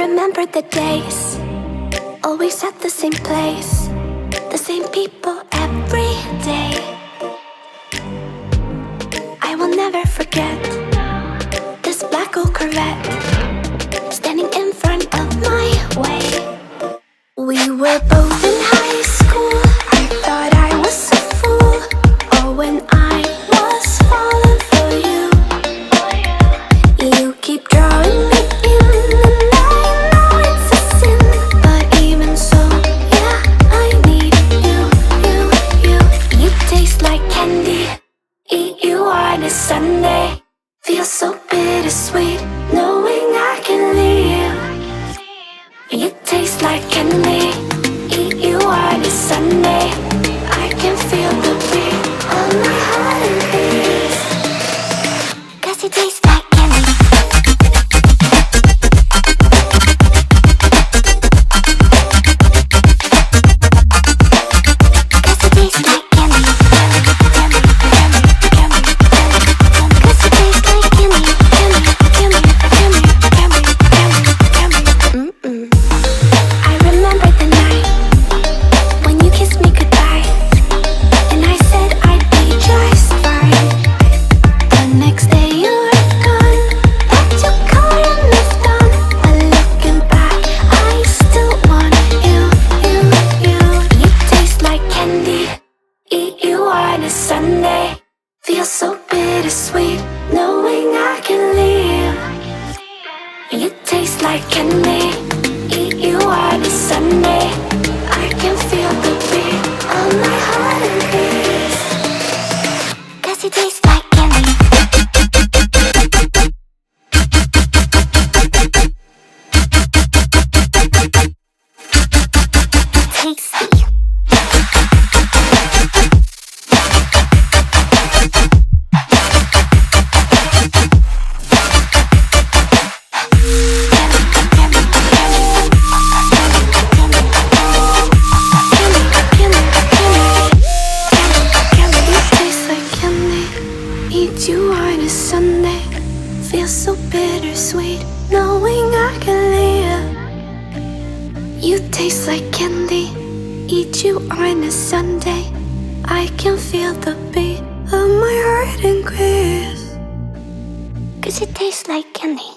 remember the days, always at the same place, the same people every day. I will never forget this black old Corvette standing in front of my way. We were both in high school. I thought I was a fool. Oh, when I was falling for you. You keep drawing me in, and I know it's a sin, but even so, yeah, I need you. You taste like candy. Eat you on a Sunday. Feels so bittersweet knowing I can leave. You taste like candy. Eat you on a Sunday. I can feel the beat of my heart and peace. 'Cause you taste like candy. Sunday feels so bittersweet knowing I can leave. You taste like candy. Eat you on a Sunday. I can feel the beat of my heart and peace. 'Cause you taste like candy. Tasty. You on a Sunday, feels so bittersweet knowing I can live. You taste like candy. Eat you on a Sunday. I can feel the beat of my heart increase. 'Cause it tastes like candy.